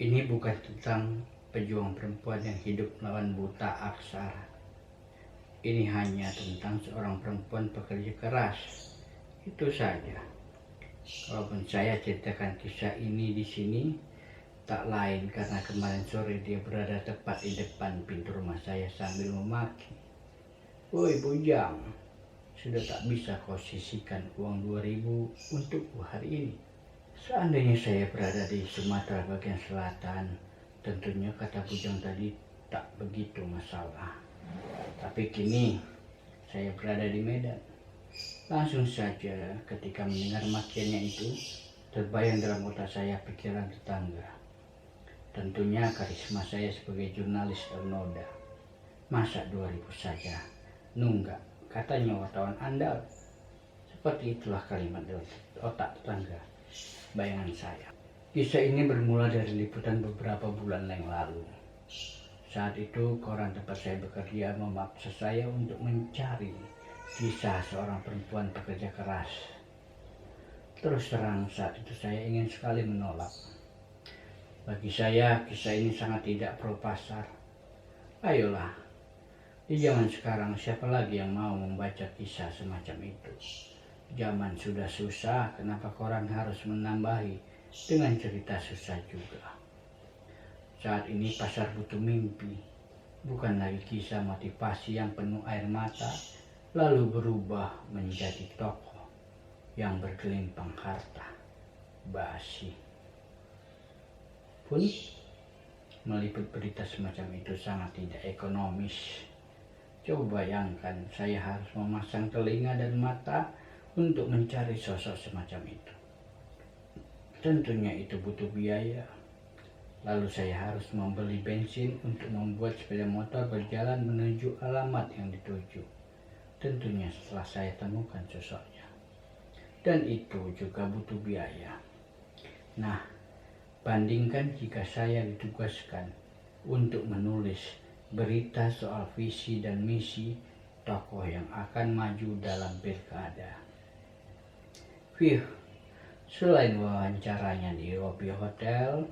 Ini bukan tentang pejuang perempuan yang hidup melawan buta aksara. Ini hanya tentang seorang perempuan pekerja keras. Itu saja. Kalaupun saya ceritakan kisah ini di sini, tak lain karena kemarin sore dia berada tepat di depan pintu rumah saya sambil memaki. "Woi bujang, sudah tak bisa kau sisihkan uang 2.000 untukku hari ini?" Seandainya saya berada di Sumatera bagian selatan, tentunya kata bujang tadi tak begitu masalah. Tapi kini saya berada di Medan. Langsung saja ketika mendengar makiannya itu, terbayang dalam otak saya pikiran tetangga. Tentunya karisma saya sebagai jurnalis ternoda. Masa 2.000 saja? Nunggak, katanya wartawan andal. Seperti itulah kalimat dalam otak tetangga. Bayangan saya. Kisah ini bermula dari liputan beberapa bulan yang lalu. Saat itu koran tempat saya bekerja memaksa saya untuk mencari kisah seorang perempuan pekerja keras. Terus terang saat itu saya ingin sekali menolak. Bagi saya kisah ini sangat tidak pro pasar. Ayolah, di zaman sekarang siapa lagi yang mau membaca kisah semacam itu? Zaman sudah susah, kenapa koran harus menambahi dengan cerita susah juga? Saat ini pasar butuh mimpi, bukan lagi kisah motivasi yang penuh air mata, lalu berubah menjadi tokoh yang bergelimpang harta basi. Pun meliput berita semacam itu sangat tidak ekonomis. Coba bayangkan saya harus memasang telinga dan mata untuk mencari sosok semacam itu. Tentunya itu butuh biaya. Lalu saya harus membeli bensin untuk membuat sepeda motor berjalan menuju alamat yang dituju. Tentunya setelah saya temukan sosoknya. Dan itu juga butuh biaya. Nah, bandingkan jika saya ditugaskan untuk menulis berita soal visi dan misi tokoh yang akan maju dalam pilkada. Selain wawancaranya di lobi hotel,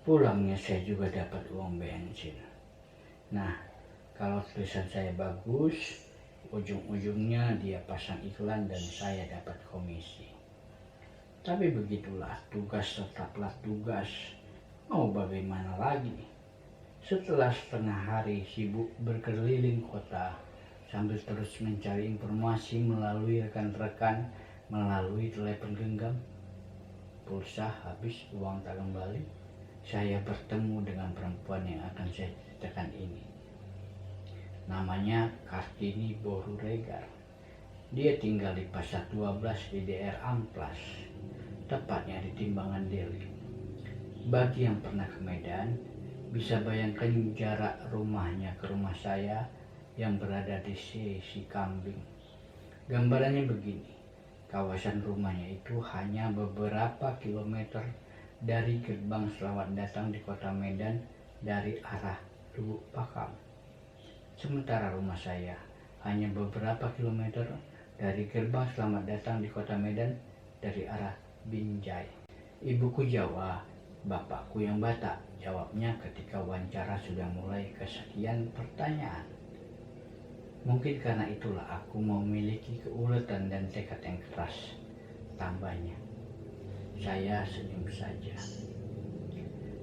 pulangnya saya juga dapat uang bensin. Nah, kalau tulisan saya bagus, ujung-ujungnya dia pasang iklan dan saya dapat komisi. Tapi begitulah, tugas tetaplah tugas. Mau bagaimana lagi? Setelah setengah hari sibuk berkeliling kota, sambil terus mencari informasi melalui rekan-rekan, melalui telepon genggam, pulsa habis, uang tak kembali, saya bertemu dengan perempuan yang akan saya ceritakan ini. Namanya Kartini Boruregar. Dia tinggal di Pasar 12 di daerah Amplas, tepatnya di Timbangan Deli. Bagi yang pernah ke Medan, bisa bayangkan jarak rumahnya ke rumah saya yang berada di sisi Kambing. Gambarannya begini. Kawasan rumahnya itu hanya beberapa kilometer dari gerbang selamat datang di kota Medan dari arah Lubuk Pakam. Sementara rumah saya hanya beberapa kilometer dari gerbang selamat datang di kota Medan dari arah Binjai. Ibuku Jawa, bapakku yang Batak, jawabnya ketika wawancara sudah mulai kesekian pertanyaan. Mungkin karena itulah aku memiliki keuletan dan tekad yang keras, tambahnya. Saya senyum saja.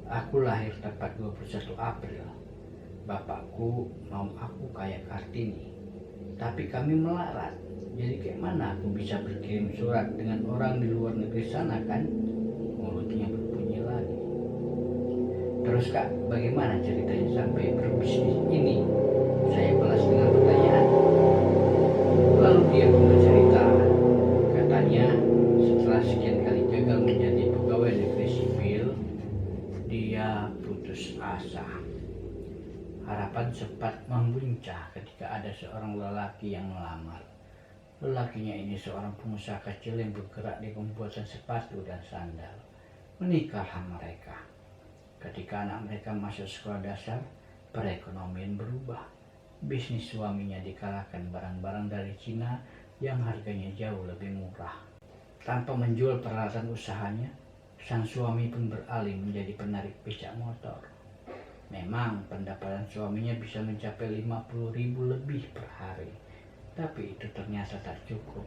Aku lahir tepat 21 April. Bapakku mau aku kayak Kartini, tapi kami melarat. Jadi kayak mana aku bisa berkirim surat dengan orang di luar negeri sana kan? Mulutnya berbunyi lagi. Terus Kak, bagaimana ceritanya sampai berbisnis ini? Saya balas dengan pertanyaan. Lalu dia pun bercerita. Katanya setelah sekian kali gagal menjadi pegawai negeri sipil, dia putus asa. Harapan sempat membuncah ketika ada seorang lelaki yang melamar. Lelakinya ini seorang pengusaha kecil yang bergerak di pembuatan sepatu dan sandal. Menikahlah mereka. Ketika anak mereka masuk sekolah dasar, perekonomian berubah. Bisnis suaminya dikalahkan barang-barang dari Cina yang harganya jauh lebih murah. Tanpa menjual peralatan usahanya, sang suami pun beralih menjadi penarik becak motor. Memang pendapatan suaminya bisa mencapai 50.000 lebih per hari, tapi itu ternyata tak cukup.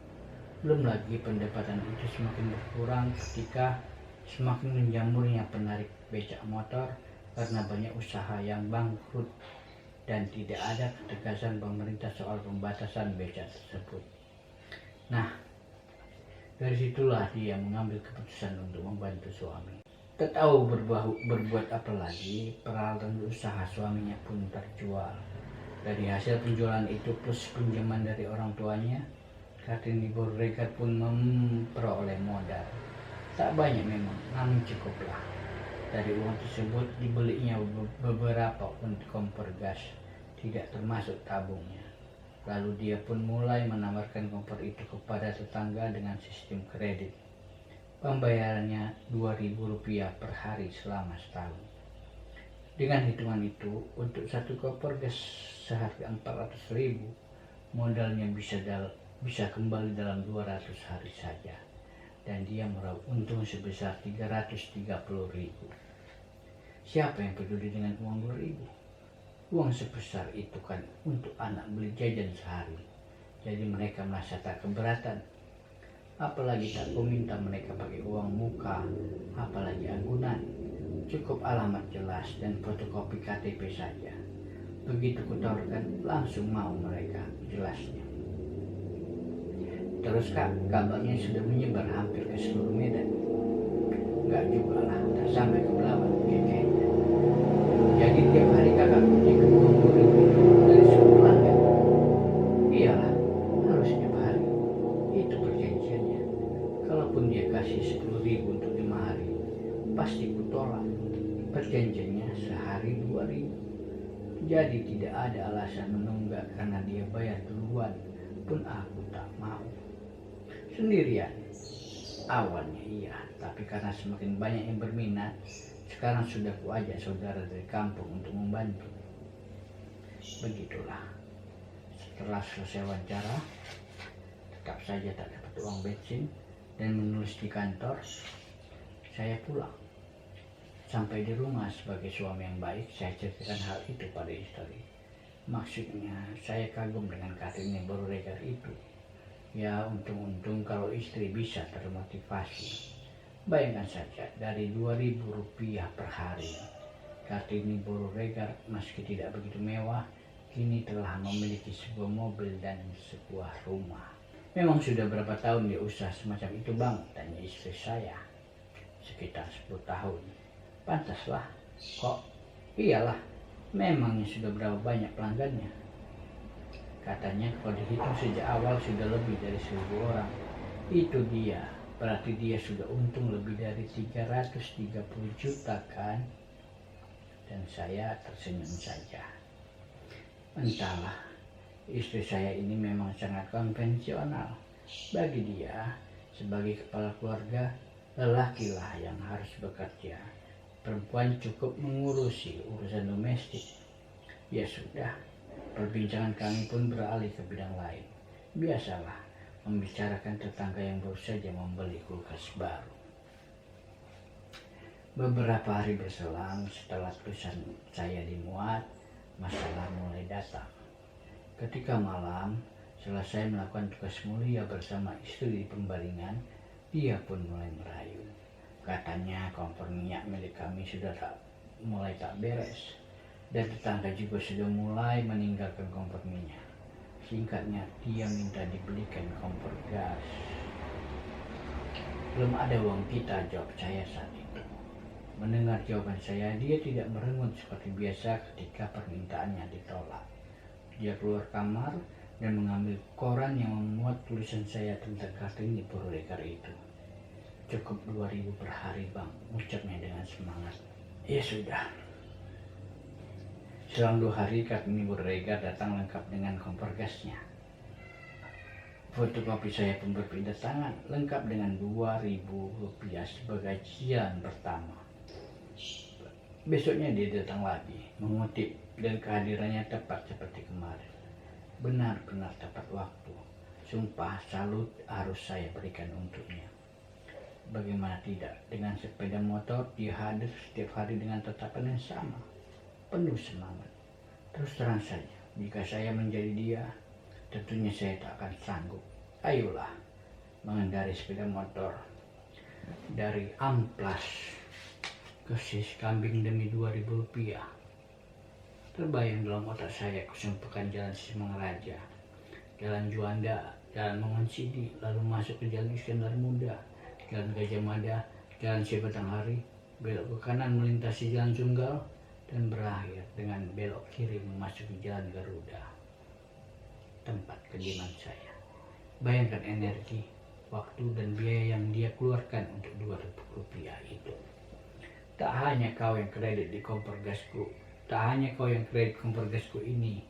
Belum lagi pendapatan itu semakin berkurang ketika semakin menjamurnya penarik becak motor karena banyak usaha yang bangkrut dan tidak ada ketegasan pemerintah soal pembatasan becak tersebut. Nah, dari situlah dia mengambil keputusan untuk membantu suami. Tak tahu berbuat apa lagi, peralatan usaha suaminya pun terjual. Dari hasil penjualan itu plus pinjaman dari orang tuanya, Kartini Borregar pun memperoleh modal. Tak banyak memang, namun cukuplah. Dari uang tersebut dibelinya beberapa unit kompor gas, tidak termasuk tabungnya. Lalu dia pun mulai menawarkan kompor itu kepada tetangga dengan sistem kredit. Pembayarannya Rp2.000 per hari selama setahun. Dengan hitungan itu, untuk satu kompor gas seharga Rp400.000, modalnya bisa kembali dalam 200 hari saja. Dan dia meraup untung sebesar Rp330.000. Siapa yang peduli dengan uang 2.000? Uang sebesar itu kan untuk anak beli jajan sehari. Jadi mereka merasa tak keberatan. Apalagi tak meminta mereka pakai uang muka, apalagi anggunan. Cukup alamat jelas dan fotokopi KTP saja. Begitu kutawarkan, langsung mau mereka, jelasnya. Terus Kak, kabarnya sudah menyebar hampir ke seluruh Medan. Enggak juga lah, tak sampai ke Belawan, kayaknya. Jadi tiap hari kakak pergi ke Bogor dari sekolah kan? Iyalah, harus tiap hari. Itu perjanjiannya. Kalaupun dia kasih 10.000 untuk 5 hari, pasti kutolak. Perjanjiannya sehari 2.000. Jadi tidak ada alasan menunggak karena dia bayar duluan, pun aku tak mau. Sendirian. Awalnya iya, tapi karena semakin banyak yang berminat, sekarang sudah kuajak saudara dari kampung untuk membantu. Begitulah. Setelah selesai wawancara, tetap saja tak dapat uang bensin dan menulis di kantor, saya pulang. Sampai di rumah sebagai suami yang baik, saya ceritakan hal itu pada istri. Maksudnya, saya kagum dengan Kartini Borregar itu. Ya, untung-untung kalau istri bisa termotivasi. Bayangkan saja, dari Rp2.000 per hari, Kartini Borregar meski tidak begitu mewah, kini telah memiliki sebuah mobil dan sebuah rumah. Memang sudah berapa tahun dia usaha semacam itu bang? Tanya istri saya. Sekitar 10 tahun. Pantaslah. Kok? Iyalah, memangnya sudah berapa banyak pelanggannya? Katanya kalau dihitung sejak awal sudah lebih dari 1.000 orang. Itu dia. Berarti dia sudah untung lebih dari 330 juta kan? Dan saya tersenyum saja. Entahlah, istri saya ini memang sangat konvensional. Bagi dia, sebagai kepala keluarga, lelakilah yang harus bekerja. Perempuan cukup mengurusi urusan domestik. Ya sudah, perbincangan kami pun beralih ke bidang lain. Biasalah, membicarakan tetangga yang baru saja membeli kulkas baru. Beberapa hari berselang setelah tulisan saya dimuat, masalah mulai datang. Ketika malam, selesai melakukan tugas mulia bersama istri di Pembaringan, dia pun mulai merayu. Katanya kompor minyak milik kami sudah mulai tak beres, dan tetangga juga sudah mulai meninggalkan kompor minyak. Singkatnya, dia minta dibelikan kompor gas. Belum ada uang kita, jawab saya saat itu. Mendengar jawaban saya, dia tidak merengut seperti biasa ketika permintaannya ditolak. Dia keluar kamar dan mengambil koran yang memuat tulisan saya tentang Kartini Borregar itu. Cukup 2.000 per hari bang, ucapnya dengan semangat. Ya sudah. Selang 2 hari Kartini Borregar datang lengkap dengan kompor gasnya. Fotokopi saya pun berpindah tangan, lengkap dengan Rp2.000 sebagai cicilan pertama. Besoknya dia datang lagi, mengutip, dan kehadirannya tepat seperti kemarin. Benar-benar tepat waktu. Sumpah salut harus saya berikan untuknya. Bagaimana tidak, dengan sepeda motor dia hadir setiap hari dengan tatapan yang sama, penuh semangat. Terus terang saja, jika saya menjadi dia, tentunya saya tak akan sanggup. Ayolah, mengendari sepeda motor dari Amplas ke Siskambing demi 2.000 rupiah. Terbayang dalam otak saya kesumpakan jalan Sisingamaraja, jalan Juanda, jalan Mongonsidi, lalu masuk ke jalan Iskandar Muda, jalan Gajah Mada, jalan Batanghari, belok ke kanan melintasi jalan Sunggal, dan berakhir dengan belok kiri memasuki jalan Garuda, tempat kediaman saya. Bayangkan energi, waktu, dan biaya yang dia keluarkan untuk 2.000 rupiah itu. Tak hanya kau yang kredit di kompor gasku, ini.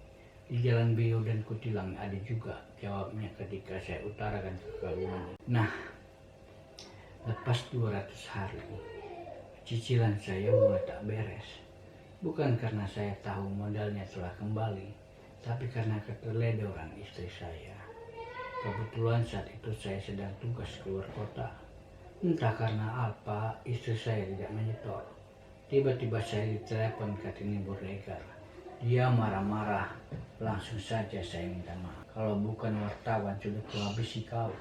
Di Jalan Beo dan Kutilang ada juga, jawabnya ketika saya utarakan kekaguman. Nah, lepas 200 hari, cicilan saya mulai tak beres. Bukan karena saya tahu modalnya telah kembali, tapi karena keteledoran istri saya. Kebetulan saat itu saya sedang tugas keluar kota. Entah karena apa, istri saya tidak menyetor. Tiba-tiba saya ditelepon Kartini Burregar. Dia marah-marah. Langsung saja saya minta maaf. Kalau bukan wartawan sudah kuhabisi kau.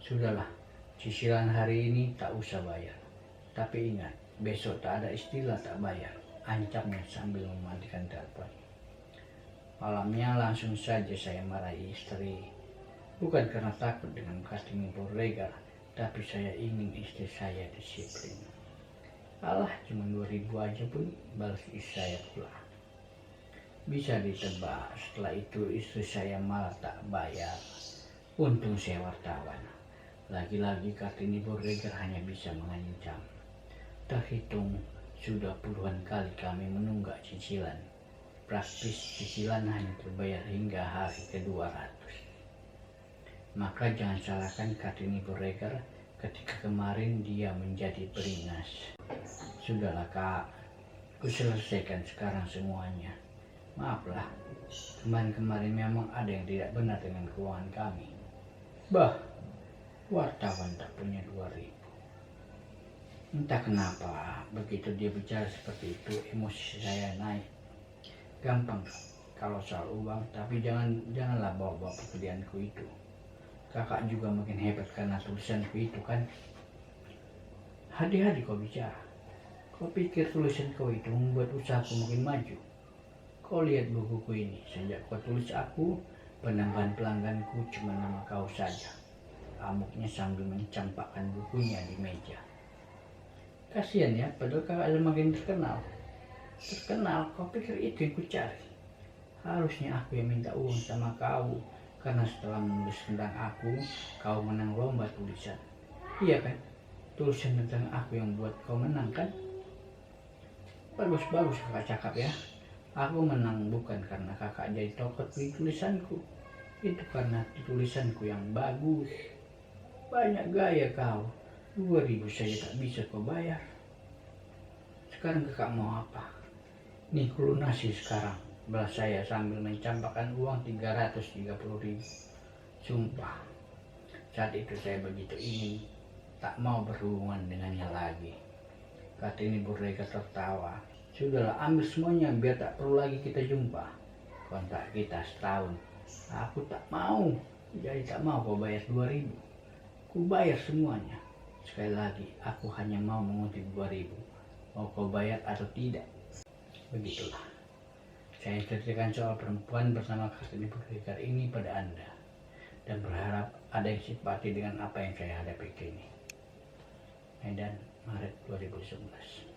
Sudahlah, cicilan hari ini tak usah bayar. Tapi ingat, besok tak ada istilah tak bayar, ancamnya sambil mematikan telepon. Malamnya langsung saja saya marahi istri. Bukan karena takut dengan Kartini Burregar, tapi saya ingin istri saya disiplin. Alah, cuma 2.000 aja pun, balas istri saya pula. Bisa ditebak, setelah itu istri saya malah tak bayar. Untung saya wartawan. Lagi-lagi Kartini Burregar hanya bisa mengancam. Terhitung sudah puluhan kali kami menunggak cicilan. Praktis cicilan hanya terbayar hingga hari ke-200. Maka jangan salahkan Kartini Burregar ketika kemarin dia menjadi beringas. Sudahlah kak, kuselesaikan sekarang semuanya. Maaflah, kemarin memang ada yang tidak benar dengan keuangan kami. Bah, wartawan tak punya 2.000. Entah kenapa, begitu dia bicara seperti itu, emosi saya naik. Gampang kalau soal uang, tapi janganlah bawa-bawa pekerjaanku itu. Kakak juga makin hebat karena tulisanku itu kan. Hadi-hadi kau bicara. Kau pikir tulisan kau itu membuat usahaku makin maju? Kau lihat bukuku ini, sejak kau tulis aku, penambahan pelangganku cuma nama kau saja. Amuknya sambil mencampakkan bukunya di meja. Kasihan ya, padahal kakak makin terkenal. Terkenal, kau pikir itu yang ku cari? Harusnya aku yang minta uang sama kau, karena setelah menulis tentang aku, kau menang lomba tulisan. Iya kan? Tulisan tentang aku yang buat kau menang kan? Bagus-bagus kakak cakap ya. Aku menang bukan karena kakak jadi tokoh di tulisanku. Itu karena tulisanku yang bagus. Banyak gaya kau. 2.000 saja tak bisa kau bayar. Sekarang kakak mau apa? Nih kulunasi sekarang. Balas saya sambil mencampakkan uang 330.000. Sumpah, saat itu saya begitu ingin tak mau berhubungan dengannya lagi. Kartini Burregar tertawa. Sudahlah, ambil semuanya biar tak perlu lagi kita jumpa. Kontrak kita setahun. Aku tak mau. Jadi tak mau kau bayar 2.000. Ku bayar semuanya. Sekali lagi, aku hanya mau mengutip 2.000. Mau kau bayar atau tidak. Begitulah. Saya ceritakan soal perempuan bersama Kartini Burregar ini pada Anda. Dan berharap ada yang simpati dengan apa yang saya hadapi kini. Medan, Maret 2011.